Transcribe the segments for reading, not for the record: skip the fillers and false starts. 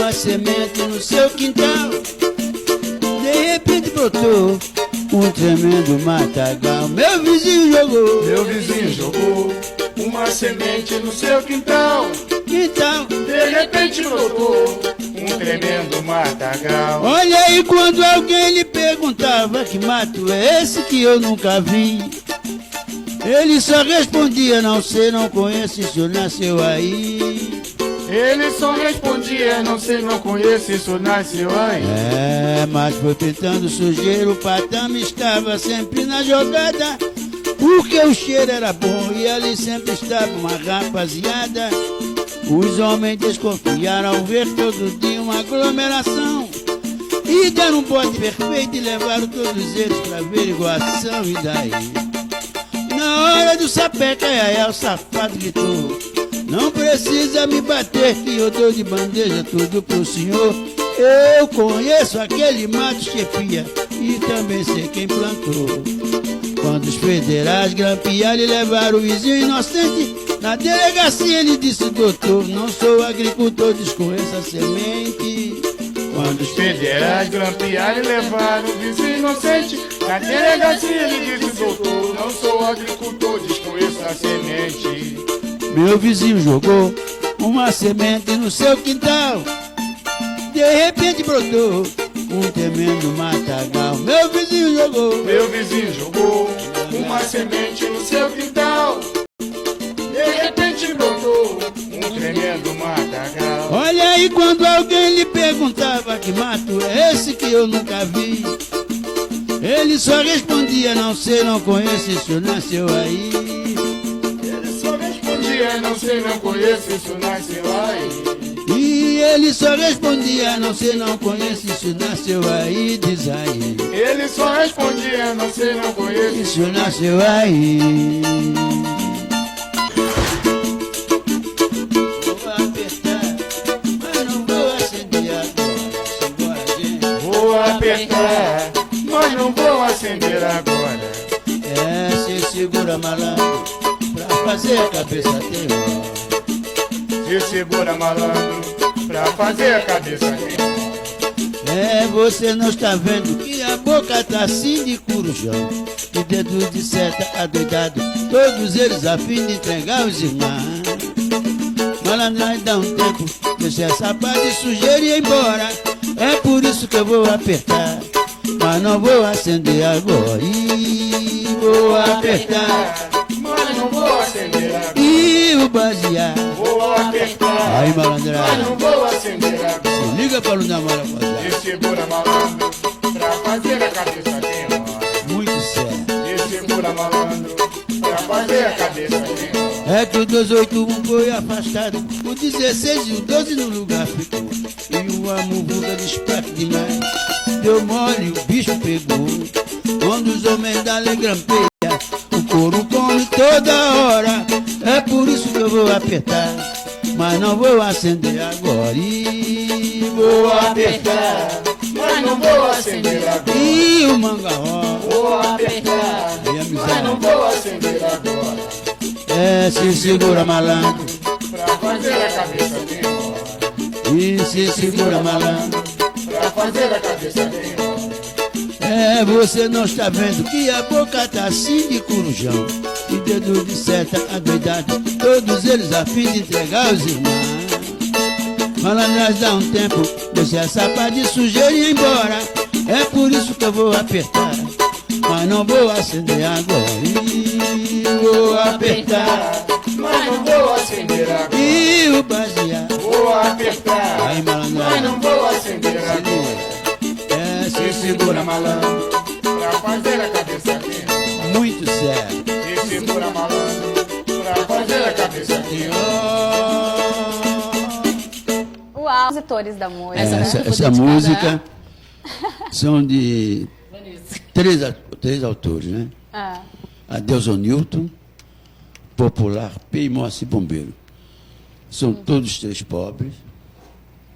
a semente no seu quintal. De repente brotou um tremendo matagal. Meu vizinho jogou uma semente no seu quintal. De repente brotou um tremendo matagal. Olha aí, quando alguém lhe perguntava: que mato é esse que eu nunca vi? Ele só respondia: não sei, não conheço, isso nasceu aí. Ele só respondia: não sei, não conheço, isso nasceu aí. Mas foi pintando sujeira, o patame estava sempre na jogada, porque o cheiro era bom e ali sempre estava uma rapaziada. Os homens desconfiaram ao ver todo dia uma aglomeração e deram um bote perfeito e levaram todos eles pra averiguação. E daí, na hora do sapeca, o safado gritou: não precisa me bater que eu dou de bandeja tudo pro senhor. Eu conheço aquele mato, chefia, e também sei quem plantou. Quando os federais grampearam e levaram o vizinho inocente na delegacia, ele disse: doutor, não sou agricultor, desconheço a semente. Quando os federais grampearam e levaram o vizinho inocente na delegacia, ele disse: doutor, não sou agricultor, desconheço a semente. Meu vizinho jogou uma semente no seu quintal. De repente brotou um tremendo matagal. Meu vizinho jogou uma semente no seu quintal. De repente brotou um tremendo matagal. Olha aí, quando alguém lhe perguntava: que mato é esse que eu nunca vi? Ele só respondia: não sei, não conheço, isso nasceu aí. Não sei, não conheço, isso nasceu aí. E ele só respondia: não sei, não conheço, isso nasceu aí. Diz aí. Ele só respondia: não sei, não conheço, isso nasceu aí. Vou apertar, mas não vou acender agora. Vou apertar, mas não vou acender agora. Cê segura, malandro, pra fazer a cabeça ter hora. Cê segura, malandro, pra fazer a cabeça ter hora. Você não está vendo que a boca tá assim de corujão, de dedo de seta adoidado, todos eles a fim de entregar os irmãos. Malandragem dá um tempo, deixa essa pá de sujeira e ir embora. É por isso que eu vou apertar, mas não vou acender agora. Vou apertar, mas não vou acender agora. E o basear, vou apertar, aí malandragem, mas não vou acender agora. Se liga para não dar mala rapaziada. E segura, malandro, pra fazer a cabeça ter hora. Muito sério. E segura, malandro, pra fazer a cabeça ter hora. É que o 281 foi afastado, o 16 e o 12 no lugar ficou. E o amuvuga desperto demais, deu mole, o bicho pegou. Quando os homens da lei grampeia, o couro come toda hora. É por isso que eu vou apertar, mas não vou acender agora. E vou apertar, mas não vou acender agora. E o mangarró, vou apertar, mas não vou acender agora. Se segura, malandro, pra fazer a cabeça ter hora. E se segura, malandro, pra fazer a cabeça ter hora. Você não está vendo que a boca tá assim de corujão, e dedo de seta adoidado, todos eles a fim de entregar os irmãos. Malandragem dá um tempo, deixa essa pá de sujeira e ir embora. É por isso que eu vou apertar, mas não vou acender agora. E vou apertar, mas não vou acender agora. E o basear, vou apertar, aí malandragem, mas não vou acender agora. Se segura, malandro, pra fazer a cabeça ter hora. Muito sério. Se segura, malandro, pra fazer a cabeça ter hora. Uau, compositores da música. Essa música são de três autores, né? Adelson Newton, Popular, P. e Moacir Bombeiro. São todos três pobres,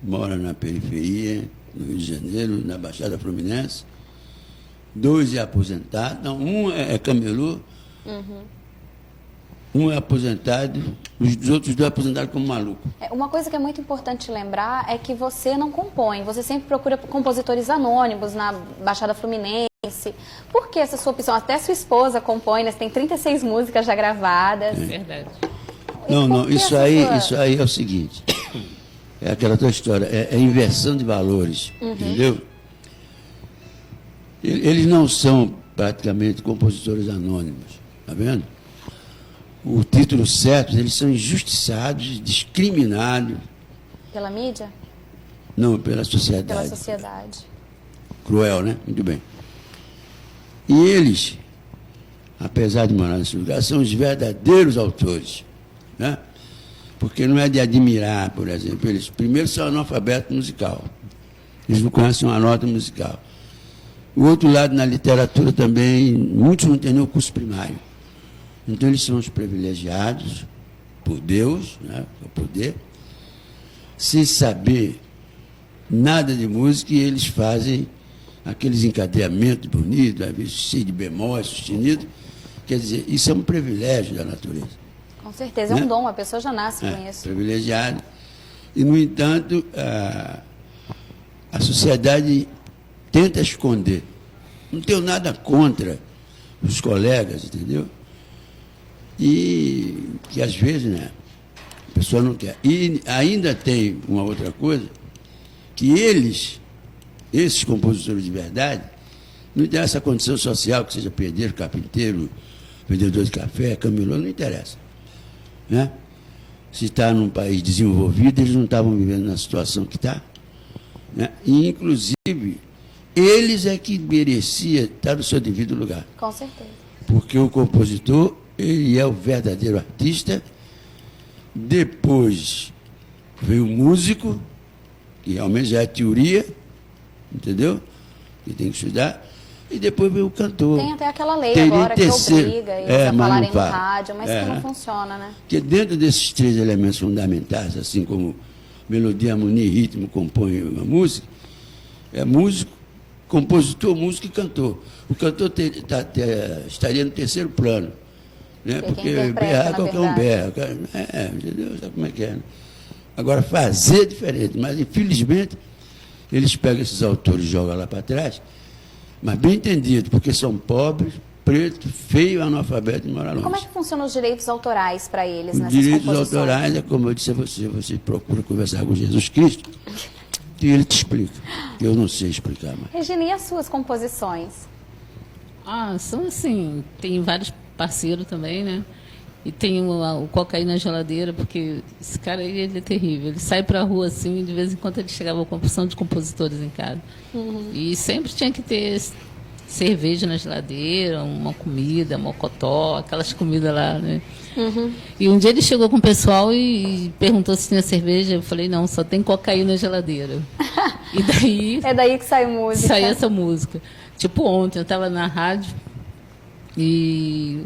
moram na periferia, no Rio de Janeiro, na Baixada Fluminense. 2 é aposentado, não, um é camelô. Um é aposentado, os outros dois aposentados como maluco. Uma coisa que é muito importante lembrar é que você não compõe, você sempre procura compositores anônimos na Baixada Fluminense. Por que essa sua opção? Até sua esposa compõe, né? Você tem 36 músicas já gravadas. É verdade. Não, isso aí é o seguinte, é aquela tua história, é inversão de valores, entendeu? Eles não são praticamente compositores anônimos, tá vendo? O título certo, eles são injustiçados, discriminados. Pela mídia? Não, pela sociedade. Pela sociedade. Cruel, né? Muito bem. E eles, apesar de morar nesse lugar, são os verdadeiros autores, né? Porque não é de admirar, por exemplo, eles primeiro são analfabetos musical. Eles não conhecem uma nota musical. O outro lado, na literatura também, muitos não têm nem o curso primário. Então, eles são os privilegiados por Deus, né, o poder, sem saber nada de música, e eles fazem aqueles encadeamentos bonitos, às vezes cheio de bemóis, sustenido. Quer dizer, isso é um privilégio da natureza. Com certeza, é um dom, a pessoa já nasce com isso. Privilegiado. E, no entanto, a sociedade tenta esconder. Não tenho nada contra os colegas, entendeu? E que às vezes, né, a pessoa não quer. E ainda tem uma outra coisa, que esses compositores de verdade, não interessa a condição social, que seja pedreiro, carpinteiro, vendedor de café, camelô, não interessa. Né? Se está num país desenvolvido, eles não estavam vivendo na situação que está. Né? E, inclusive, eles é que merecia estar no seu devido lugar. Com certeza. Porque o compositor, ele é o verdadeiro artista. Depois veio o músico, que realmente já é teoria, entendeu? Que tem que estudar. E depois veio o cantor. Tem até aquela lei agora que obriga eles a falarem no rádio, mas que não funciona, né? Porque dentro desses três elementos fundamentais, assim como melodia, harmonia e ritmo compõem uma música, é músico, compositor, músico e cantor. O cantor estaria no terceiro plano, né? Porque berrar, qualquer um berra. Entendeu? Sabe como é que é? Né? Agora, fazer é diferente, mas infelizmente eles pegam esses autores e jogam lá para trás, mas bem entendido, porque são pobres, preto, feio, analfabeto e moralmente. Como é que funcionam os direitos autorais para eles nessas direitos composições? Autorais é como eu disse a você procura conversar com Jesus Cristo, e ele te explica. Eu não sei explicar mais. Regina, e as suas composições? São assim, tem vários parceiros também, né? E tem o Cocaína na Geladeira, porque esse cara aí, ele é terrível. Ele sai pra rua assim, de vez em quando ele chegava com a porção de compositores em casa. E sempre tinha que ter cerveja na geladeira, uma comida, mocotó, aquelas comidas lá, né? E um dia ele chegou com o pessoal e perguntou se tinha cerveja. Eu falei, não, só tem cocaína na geladeira. E daí... É daí que sai música. Saiu essa música. Tipo ontem, eu estava na rádio e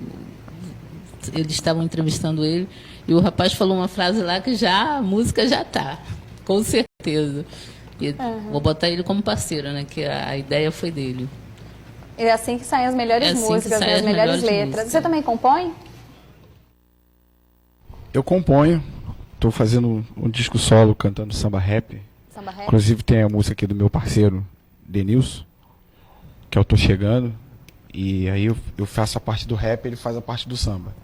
eles estavam entrevistando ele e o rapaz falou uma frase lá que já a música já tá, com certeza. E vou botar ele como parceiro, né? Que a ideia foi dele. É assim que saem as melhores músicas, né, as melhores letras. Músicas. Você também compõe? Eu componho. Estou fazendo um disco solo cantando samba rap. Samba rap? Inclusive tem a música aqui do meu parceiro, Denilson, que eu Tô Chegando. E aí eu faço a parte do rap, ele faz a parte do samba.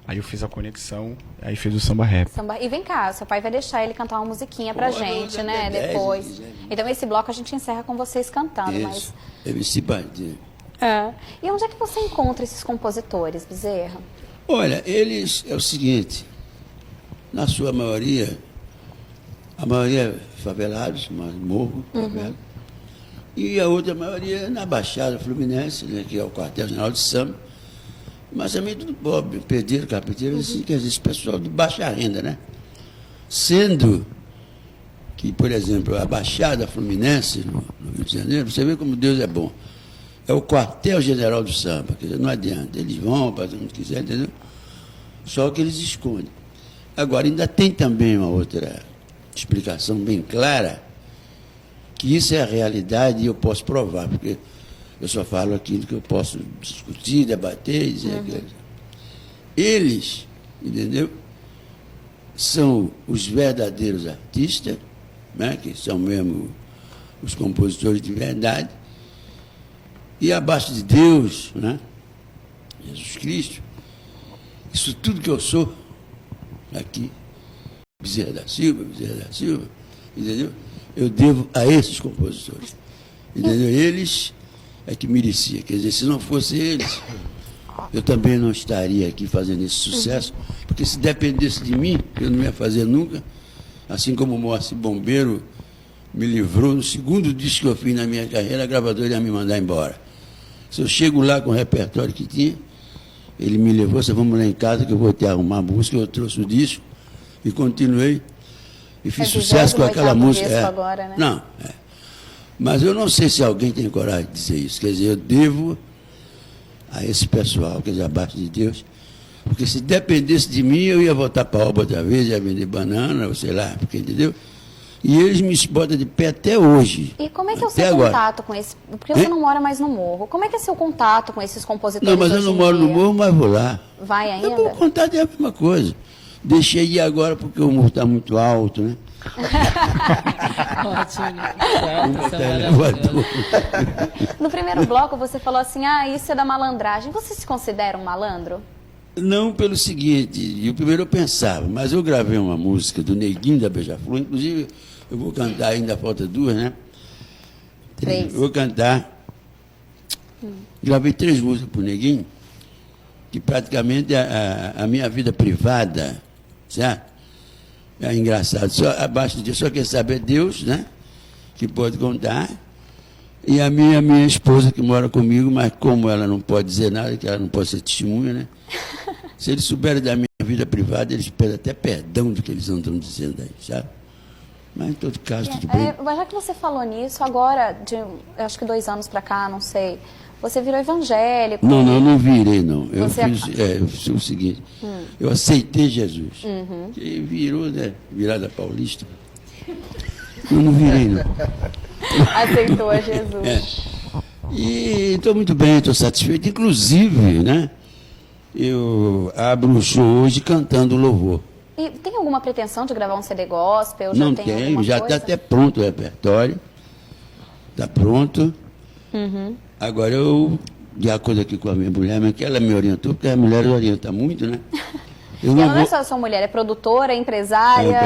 Aí eu fiz a conexão, aí fiz o samba rap. E vem cá, seu pai vai deixar ele cantar uma musiquinha pra gente, né, depois. Então esse bloco a gente encerra com vocês cantando, Isso. MC Bandido. E onde é que você encontra esses compositores, Bezerra? Olha, eles, é o seguinte, na sua maioria, a maioria favelados, mas morro, favela, e a outra maioria na Baixada Fluminense, né, que é o quartel-general de samba, mas também tudo pobre, pedreiro, carpinteiro, assim, quer dizer, esse pessoal de baixa renda, né? Sendo que, por exemplo, a Baixada Fluminense, no Rio de Janeiro, você vê como Deus é bom. É o quartel-general do samba, quer dizer, não adianta, eles vão, fazem o que quiser, entendeu? Só que eles escondem. Agora, ainda tem também uma outra explicação bem clara, que isso é a realidade e eu posso provar, porque eu só falo aquilo que eu posso discutir, debater e dizer que eles entendeu? São os verdadeiros artistas, né? Que são mesmo os compositores de verdade. E abaixo de Deus, né? Jesus Cristo, isso tudo que eu sou aqui, Bezerra da Silva, entendeu? Eu devo a esses compositores. Entendeu? Eles é que merecia. Quer dizer, se não fosse eles, eu também não estaria aqui fazendo esse sucesso, porque se dependesse de mim, eu não ia fazer nunca. Assim como o Moacir Bombeiro me livrou no segundo disco que eu fiz na minha carreira, a gravadora ia me mandar embora. Se eu chego lá com o repertório que tinha, ele me levou, você vamos lá em casa que eu vou te arrumar a música, eu trouxe o disco e continuei. E fiz sucesso com aquela música. Agora, né? Não, mas eu não sei se alguém tem coragem de dizer isso. Quer dizer, eu devo a esse pessoal, quer dizer, abaixo de Deus, porque se dependesse de mim, eu ia voltar para a obra outra vez, ia vender banana, ou sei lá, porque, entendeu? E eles me botam de pé até hoje. E como é que é o seu contato com esse... Porque você não mora mais no morro. Como é que é seu contato com esses compositores? Não, mas eu não moro no morro, mas vou lá. Vai ainda? O contato é a mesma coisa. Deixei de ir agora porque o morro está muito alto, né? No primeiro bloco você falou assim, isso é da malandragem. Você se considera um malandro? Não, pelo seguinte, o primeiro eu pensava, mas eu gravei uma música do Neguinho da Beija-Flor, inclusive eu vou cantar, ainda falta 2, né? 3. Eu vou cantar. Gravei 3 músicas pro Neguinho, que praticamente é a minha vida privada, certo? É engraçado, só abaixo disso, só quem sabe é Deus, né? Que pode contar. E a minha esposa que mora comigo, mas como ela não pode dizer nada, que ela não pode ser testemunha, né? Se eles souberem da minha vida privada, eles pedem até perdão do que eles andam dizendo aí, sabe? Mas em todo caso, tudo bem. Mas já que você falou nisso, agora, eu acho que 2 anos pra cá, não sei, você virou evangélico. Não virei, não. Eu Você fiz o seguinte, eu aceitei Jesus. Que virou, né? Virada paulista. Eu não virei, não. Aceitou a Jesus. E estou muito bem, estou satisfeito. Inclusive, né? Eu abro o show hoje cantando louvor. E tem alguma pretensão de gravar um CD gospel? Não tenho, já está até pronto o repertório. Está pronto. Agora eu, de acordo aqui com a minha mulher, mas que ela me orientou, porque a mulher orienta muito, né? Eu não é só sua mulher, é produtora, é empresária.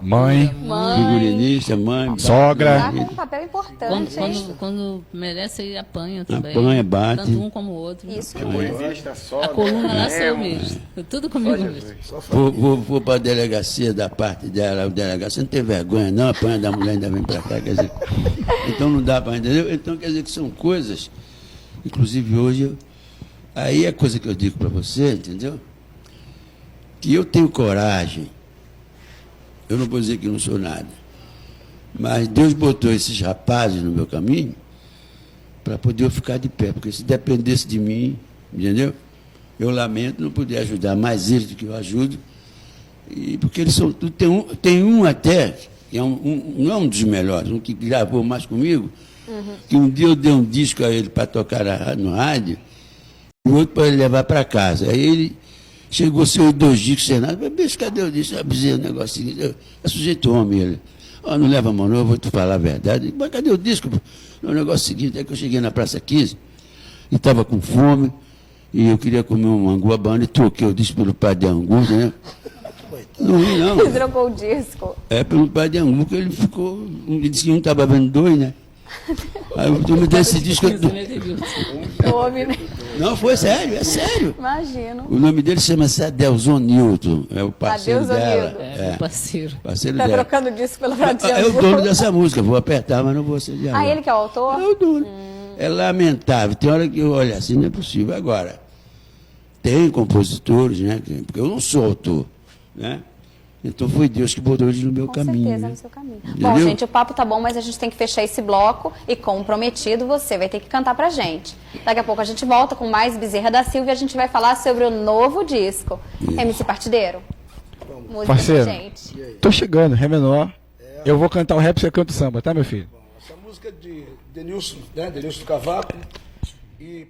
Mãe, figurinista, mãe, sogra. Tá com um papel importante. Quando merece, ele apanha também. Apanha, bate. Tanto um como o outro. Isso. A coluna nasceu mesmo. Tudo comigo mesmo. Vou para a delegacia da parte dela, o delegado, você não tem vergonha não, apanha da mulher ainda vem para cá, quer dizer, então não dá para, entendeu? Então quer dizer que são coisas, inclusive hoje, aí é coisa que eu digo para você, entendeu? Que eu tenho coragem, eu não vou dizer que não sou nada, mas Deus botou esses rapazes no meu caminho para poder eu ficar de pé, porque se dependesse de mim, entendeu? Eu lamento não poder ajudar mais eles do que eu ajudo, e porque eles são tudo, tem um até, que é não é um dos melhores, um que gravou mais comigo, que um dia eu dei um disco a ele para tocar no rádio, e o outro para ele levar para casa, aí ele chegou a ser 2 discos sem nada. Bicho, cadê o disco? Eu avisei o negocinho. É sujeito homem, ele. Não leva a mão, não, eu vou te falar a verdade. Mas cadê o disco? O negócio seguinte é que eu cheguei na Praça 15 e estava com fome e eu queria comer um angu abano e troquei o disco pelo pai de angu, né? Não ri, não. Você trocou o disco? Pelo pai de angu, que ele ficou. Ele disse que um estava vendo 2, né? Aí eu me dei esse disco. Não, foi sério, é sério. Imagino. O nome dele chama-se Adelson Newton, é o parceiro dela. O parceiro. Parceiro tá dela. trocando disco pelo Pratinho. É o dono dessa música, vou apertar, mas não vou acender agora. Ele que é o autor? É o dono. É lamentável, tem hora que eu olho assim, não é possível. Agora, tem compositores, né? Porque eu não sou autor, né? Então foi Deus que botou eles no meu caminho. Com certeza, né? no seu caminho. Entendeu? Bom, gente, o papo tá bom, mas a gente tem que fechar esse bloco e, como prometido, você vai ter que cantar pra gente. Daqui a pouco a gente volta com mais Bezerra da Silva e a gente vai falar sobre o novo disco. MC Partideiro? Música Parceiro, pra gente. tô chegando, Ré menor. Eu vou cantar o rap, você canta o samba, tá, meu filho? Essa música é de Denilson, né? Denilson do Cavaco. E